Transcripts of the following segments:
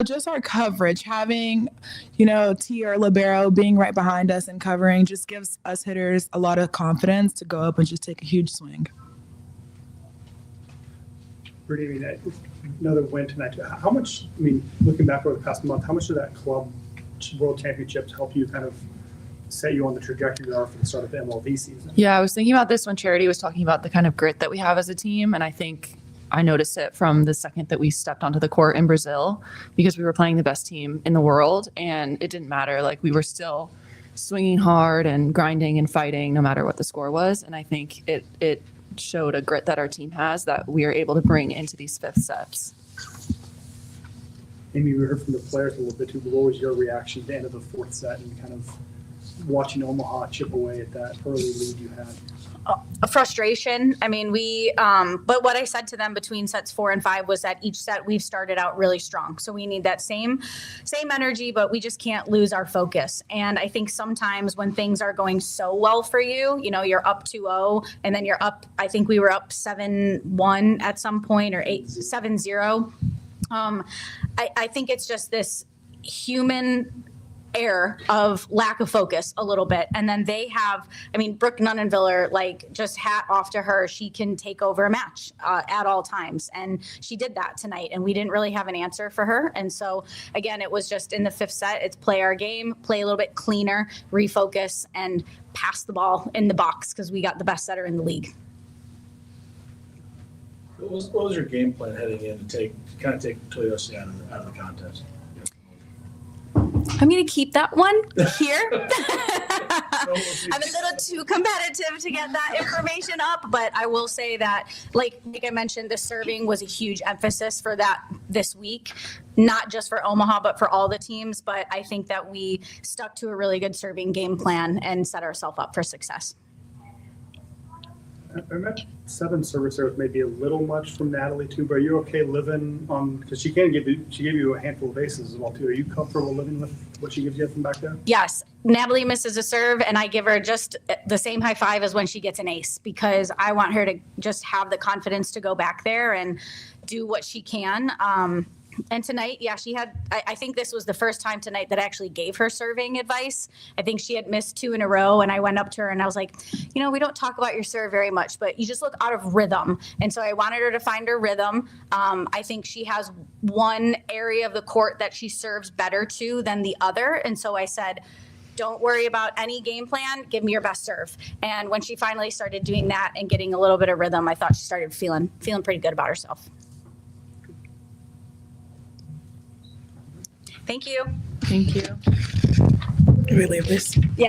Just our coverage, having, T or Libero being right behind us and covering just gives us hitters a lot of confidence to go up and just take a huge swing. Brittany, another win tonight. How much, looking back over the past month, how much did that club world championships help you kind of set you on the trajectory you are for the start of the MLB season? Yeah, I was thinking about this when Charity was talking about the kind of grit that we have as a team. And I think I noticed it from the second that we stepped onto the court in Brazil, because we were playing the best team in the world and it didn't matter. Like, we were still swinging hard and grinding and fighting no matter what the score was. And I think it showed a grit that our team has that we are able to bring into these fifth sets. Amy, we heard from the players a little bit too, but what was your reaction at the end of the fourth set and kind of watching Omaha chip away at that early lead you had? A frustration. But what I said to them between sets 4 and 5 was that each set we've started out really strong. So we need that same energy, but we just can't lose our focus. And I think sometimes when things are going so well for you, you're up 2-0 and then you're up, I think we were up 7-1 at some point, or 7-0. I think it's just this human error of lack of focus a little bit. And then they have, Brooke Nunnenviller, just hat off to her. She can take over a match at all times. And she did that tonight. And we didn't really have an answer for her. And so, again, it was just in the fifth set, it's play our game, play a little bit cleaner, refocus, and pass the ball in the box because we got the best setter in the league. What was your game plan heading in to take Toyosi out of the contest? I'm going to keep that one here. I'm a little too competitive to get that information up, but I will say that, like I mentioned, the serving was a huge emphasis for that this week, not just for Omaha, but for all the teams. But I think that we stuck to a really good serving game plan and set ourselves up for success. I met 7 service errors, maybe a little much from Natalie too, but are you okay living on, because she gave you a handful of aces as well too. Are you comfortable living with what she gives you from back there? Yes. Natalie misses a serve and I give her just the same high five as when she gets an ace, because I want her to just have the confidence to go back there and do what she can. And tonight, yeah, she had, I think this was the first time tonight that I actually gave her serving advice. I think she had missed 2 in a row, and I went up to her and I was like, we don't talk about your serve very much, but you just look out of rhythm. And so I wanted her to find her rhythm. I think she has one area of the court that she serves better to than the other. And so I said, don't worry about any game plan, give me your best serve. And when she finally started doing that and getting a little bit of rhythm, I thought she started feeling pretty good about herself. Thank you. Thank you. Do we leave this? Yeah.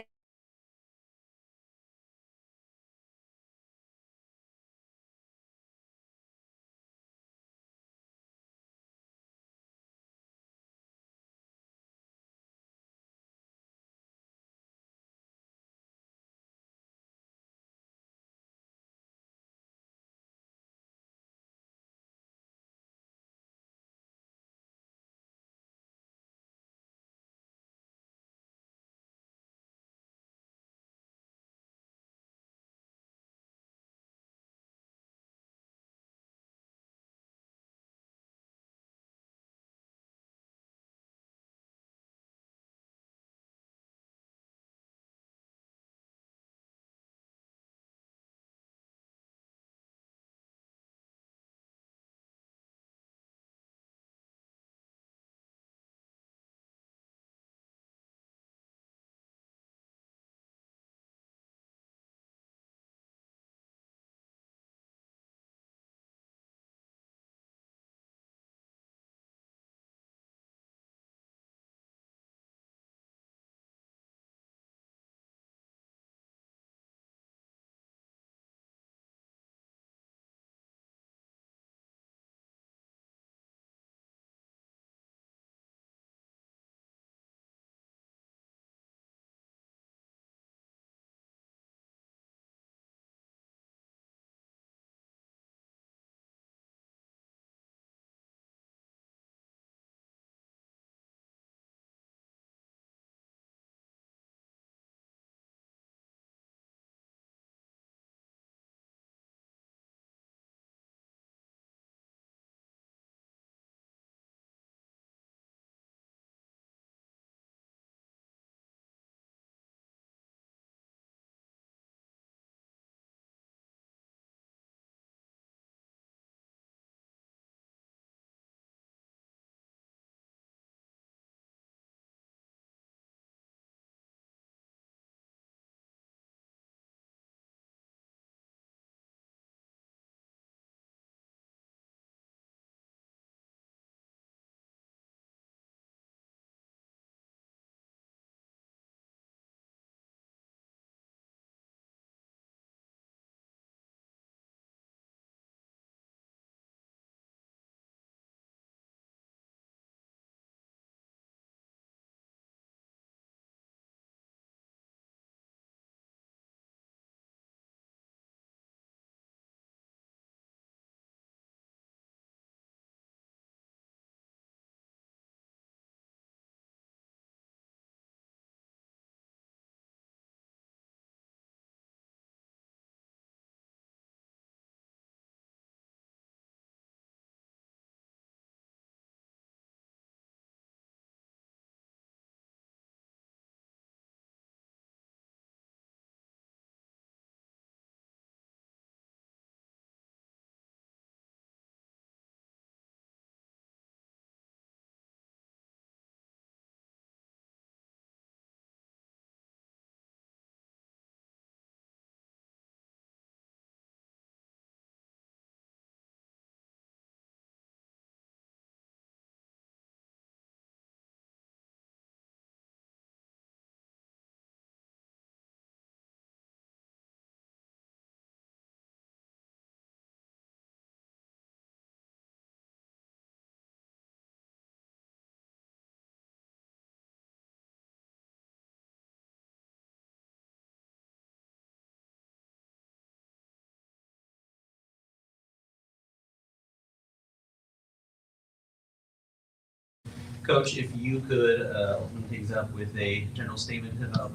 Coach, if you could open things up with a general statement about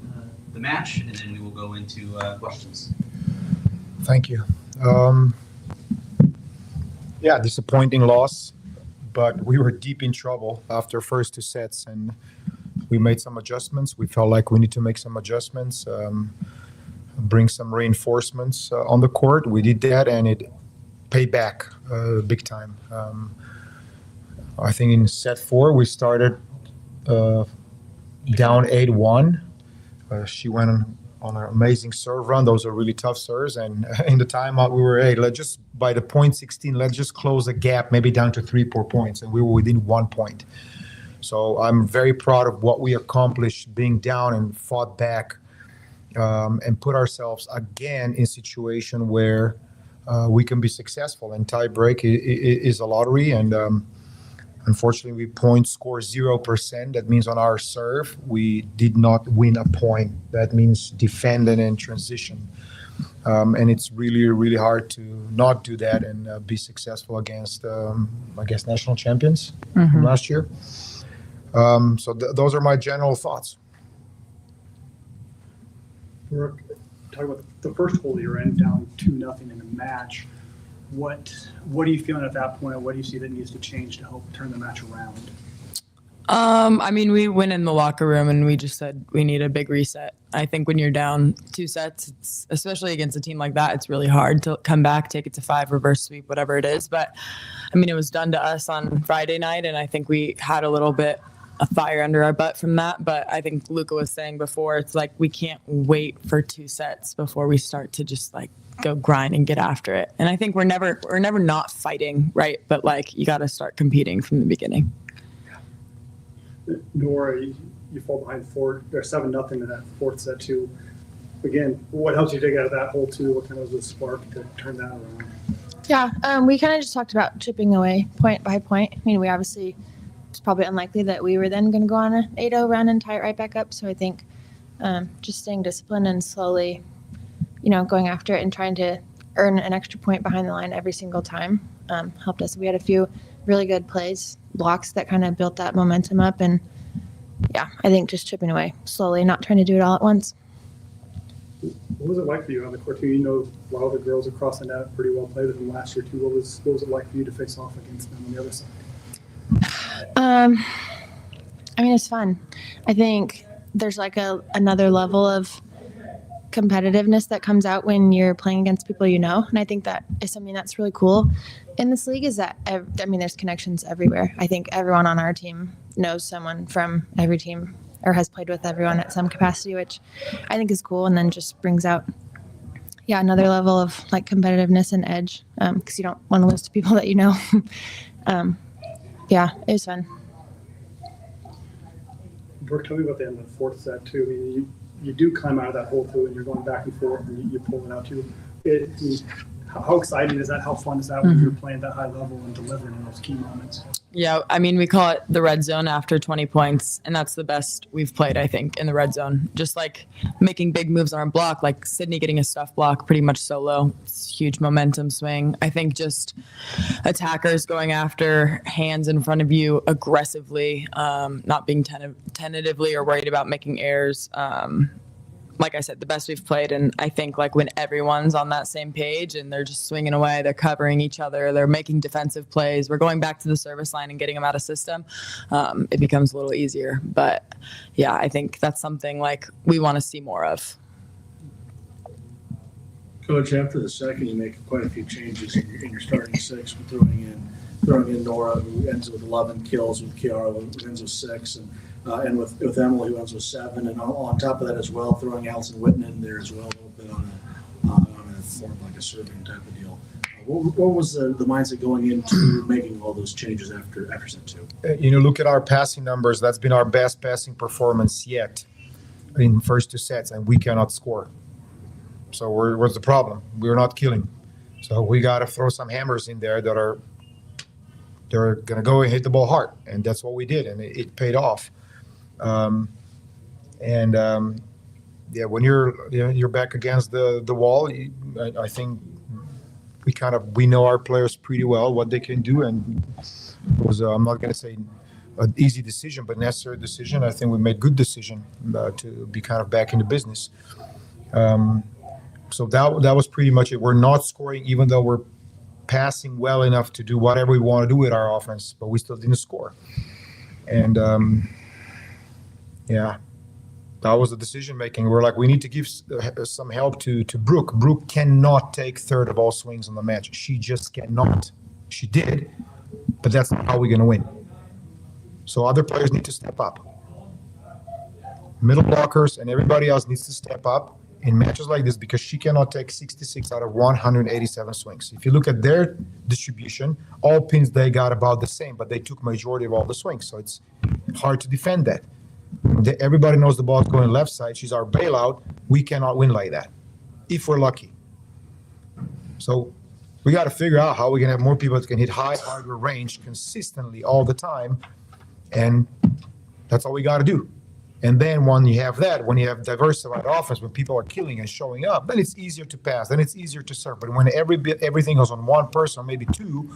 the match, and then we will go into questions. Thank you. Yeah, disappointing loss, but we were deep in trouble after first 2 sets, and we made some adjustments. We felt like we need to make some adjustments, bring some reinforcements on the court. We did that, and it paid back big time. I think in set 4, we started down 8-1. She went on an amazing serve run. Those are really tough serves. And in the timeout, we were, hey, let's just, by the point 16, let's just close the gap, maybe down to 3-4 points. And we were within 1 point. So I'm very proud of what we accomplished being down and fought back and put ourselves again in a situation where we can be successful. And tie break is a lottery. And unfortunately, we point score 0%. That means on our serve, we did not win a point. That means defend and then transition. And it's really, really hard to not do that and be successful against, I guess, national champions from last year. So those are my general thoughts. We're talking about the first hole you're in, down 2-0 in the match. What are you feeling at that point? What do you see that needs to change to help turn the match around? I mean, we went in the locker room and we just said we need a big reset. I think when you're down 2 sets, especially against a team like that, it's really hard to come back, take it to 5, reverse sweep, whatever it is. But I mean, it was done to us on Friday night, and I think we had a little bit of fire under our butt from that. But I think Luca was saying before, it's like we can't wait for 2 sets before we start to just like go grind and get after it. And I think we're never not fighting, right? But like you got to start competing from the beginning. Nora, you fall behind 7-0 in that 4th set too. Again, what helps you take out of that hole too? What kind of was the spark to turn that around? Yeah, we kind of just talked about chipping away point by point. I mean, we obviously, it's probably unlikely that we were then going to go on an 8-0 run and tie it right back up. So I think just staying disciplined and slowly, going after it and trying to earn an extra point behind the line every single time helped us. We had a few really good plays, blocks that kind of built that momentum up. And yeah, I think just chipping away slowly, not trying to do it all at once. What was it like for you on the court too? A lot of the girls across the net pretty well played with them last year too. What was it like for you to face off against them on the other side? I mean, it's fun. I think there's like another level of competitiveness that comes out when you're playing against people and I think that is something that's really cool in this league is that, there's connections everywhere. I think everyone on our team knows someone from every team or has played with everyone at some capacity, which I think is cool and then just brings out, another level of like competitiveness and edge because you don't want to lose to people that you know. Yeah, it was fun. Brooke, tell me about the end of the 4th set too. I mean, you do climb out of that hole too, and you're going back and forth, and you pull it out too. How exciting is that? How fun is that when you're playing that high level and delivering in those key moments? Yeah, I mean, we call it the red zone after 20 points, and that's the best we've played, I think, in the red zone. Just like making big moves on our block, like Sydney getting a stuff block pretty much solo. It's a huge momentum swing. I think just attackers going after hands in front of you aggressively, not being tentatively or worried about making errors. Like I said, the best we've played. And I think like when everyone's on that same page and they're just swinging away, they're covering each other, they're making defensive plays, we're going back to the service line and getting them out of system, it becomes a little easier. But yeah, I think that's something like we want to see more of. Coach, after the second, you make quite a few changes in your starting 6 with throwing in Nora, who ends with 11 kills, with Kiara, who ends with 6, and with Emily, who ends with 7, and on top of that as well, throwing Allison Whitten in there as well, a little bit on a form like a serving type of deal. What was the mindset going into making all those changes after set 2? Look at our passing numbers. That's been our best passing performance yet in first 2 sets, and we cannot score. So what's the problem? We're not killing. So we got to throw some hammers in there they're going to go and hit the ball hard, and that's what we did, and it paid off. When you're back against the wall, I think we know our players pretty well, what they can do, and it was I'm not going to say an easy decision, but necessary decision. I think we made good decision to be kind of back in the business. So that was pretty much it. We're not scoring, even though we're passing well enough to do whatever we want to do with our offense, but we still didn't score. And yeah, that was the decision making. We're like, we need to give some help to Brooke. Brooke cannot take third of all swings on the match. She just cannot. She did, but that's not how we're going to win. So other players need to step up. Middle blockers and everybody else needs to step up in matches like this, because she cannot take 66 out of 187 swings. If you look at their distribution, all pins they got about the same, but they took majority of all the swings. So it's hard to defend that. Everybody knows the ball's going left side. She's our bailout. We cannot win like that, if we're lucky. So we got to figure out how we can have more people that can hit high, harder range consistently all the time. And that's all we got to do. And then when you have that, when you have diversified offense, when people are killing and showing up, then it's easier to pass, then it's easier to serve. But when everything goes on one person, or maybe two,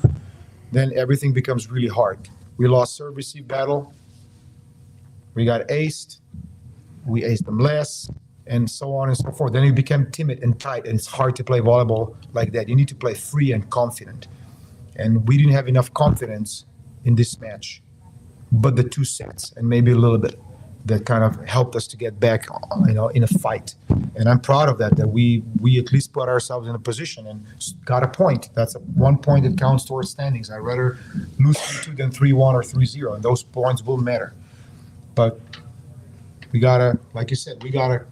then everything becomes really hard. We lost serve-receive battle. We got aced. We aced them less, and so on and so forth. Then you become timid and tight, and it's hard to play volleyball like that. You need to play free and confident. And we didn't have enough confidence in this match, but the two sets and maybe a little bit that kind of helped us to get back, in a fight. And I'm proud of that we at least put ourselves in a position and got a point. That's 1 point that counts towards standings. I'd rather lose 3-2 than 3-1 or 3-0, and those points will matter. But we gotta, like you said, we gotta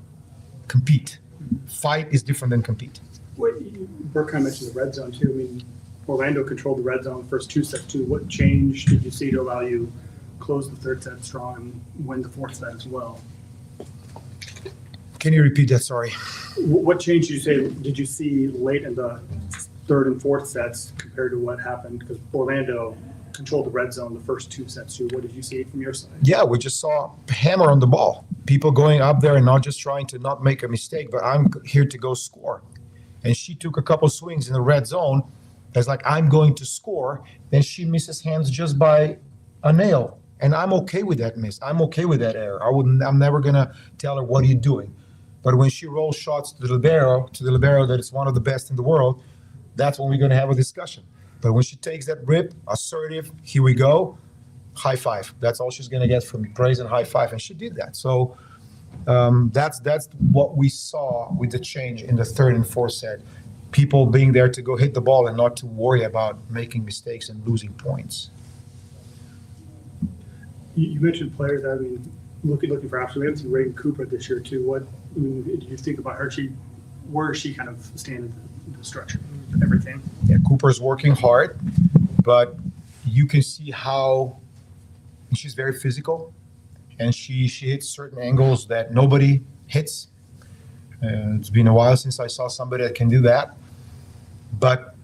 compete. Fight is different than compete. Burke kind of mentioned the red zone too. I mean, Orlando controlled the red zone the first two sets too. What change did you see to allow you close the third set strong and win the fourth set as well? Can you repeat that? Sorry. What change did you see late in the third and fourth sets compared to what happened? Because Orlando controlled the red zone the first two sets too. What did you see from your side? Yeah, we just saw hammer on the ball. People going up there and not just trying to not make a mistake, but I'm here to go score. And she took a couple swings in the red zone. It's like, I'm going to score. Then she misses hands just by a nail. And I'm okay with that miss. I'm okay with that error. I'm never gonna tell her, what are you doing? But when she rolls shots to the libero that is one of the best in the world, that's when we're gonna have a discussion. But when she takes that rip, assertive, here we go, high five. That's all she's gonna get from me, praise and high five. And she did that. So that's what we saw with the change in the third and fourth set. People being there to go hit the ball and not to worry about making mistakes and losing points. You mentioned players. I mean, looking for options. We haven't seen Reagan Cooper this year too. What did you think about her? Where is she kind of standing in the structure, everything? Yeah, Cooper's working hard, but you can see how she's very physical, and she hits certain angles that nobody hits. It's been a while since I saw somebody that can do that, but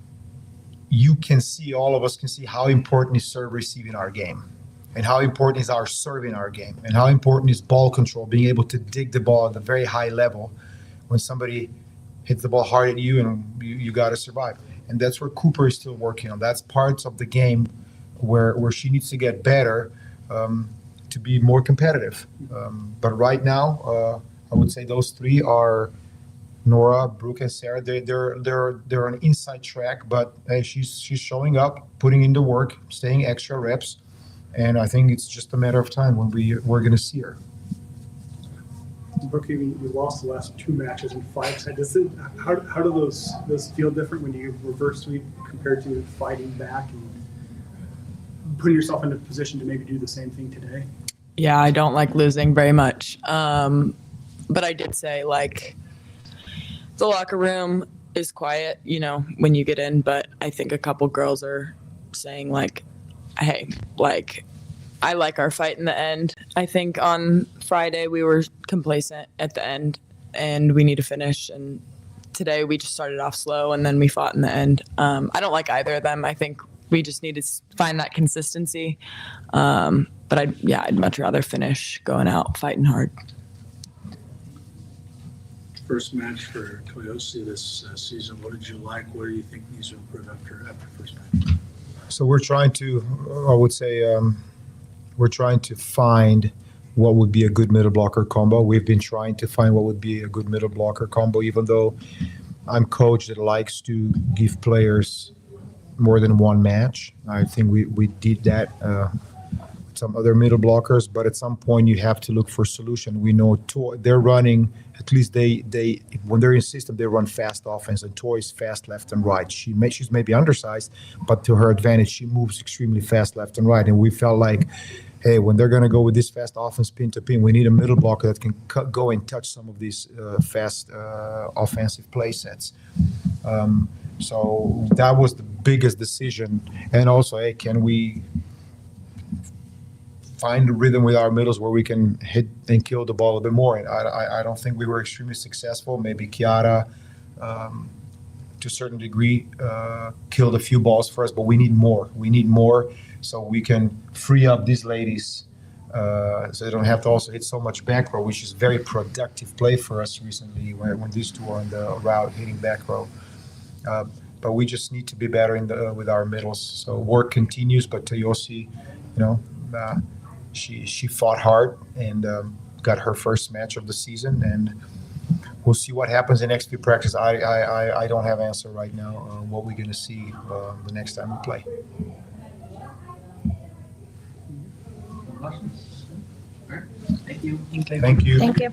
you can see, all of us can see how important is serve receive in our game. And how important is our serve in our game, and how important is ball control, being able to dig the ball at a very high level when somebody hits the ball hard at you, and you got to survive. And that's where Cooper is still working on. That's parts of the game where she needs to get better to be more competitive. But right now, I would say those three are Nora, Brooke, and Sarah. They're an inside track, but hey, she's showing up, putting in the work, staying extra reps. And I think it's just a matter of time when we're going to see her. Brooke, you lost the last two matches in 5 sets. How do those feel different when you reverse sweep compared to fighting back and putting yourself in a position to maybe do the same thing today? Yeah, I don't like losing very much. But I did say, like, the locker room is quiet, when you get in. But I think a couple girls are saying, like, hey, like, I like our fight in the end. I think on Friday we were complacent at the end, and we need to finish. And today we just started off slow, and then we fought in the end. I don't like either of them. I think we just need to find that consistency. But I'd much rather finish going out fighting hard. First match for Toyosi this season. What did you like? What do you think needs to improve after first match? So we're trying to, I would say, we're we're trying to find what would be a good middle blocker combo. We've been trying to find what would be a good middle blocker combo, even though I'm coach that likes to give players more than one match. I think we did that with some other middle blockers, but at some point you have to look for a solution. We know they're running, at least they when they're in system, they run fast offense, and Toy's fast left and right. She's maybe undersized, but to her advantage, she moves extremely fast left and right. And we felt like, hey, when they're going to go with this fast offense pin to pin, we need a middle blocker that can go and touch some of these fast offensive play sets. So that was the biggest decision. And also, hey, can we find a rhythm with our middles where we can hit and kill the ball a bit more? And I don't think we were extremely successful. Maybe Chiara, to a certain degree, killed a few balls for us, but we need more. We need more so we can free up these ladies so they don't have to also hit so much back row, which is very productive play for us recently when these two are on the route hitting back row. But we just need to be better with our middles. So work continues, but Toyosi, she fought hard and got her first match of the season, and we'll see what happens in next few practice. I don't have an answer right now on what we're going to see the next time we play. Questions? All right. Thank you. Thank you. Thank you.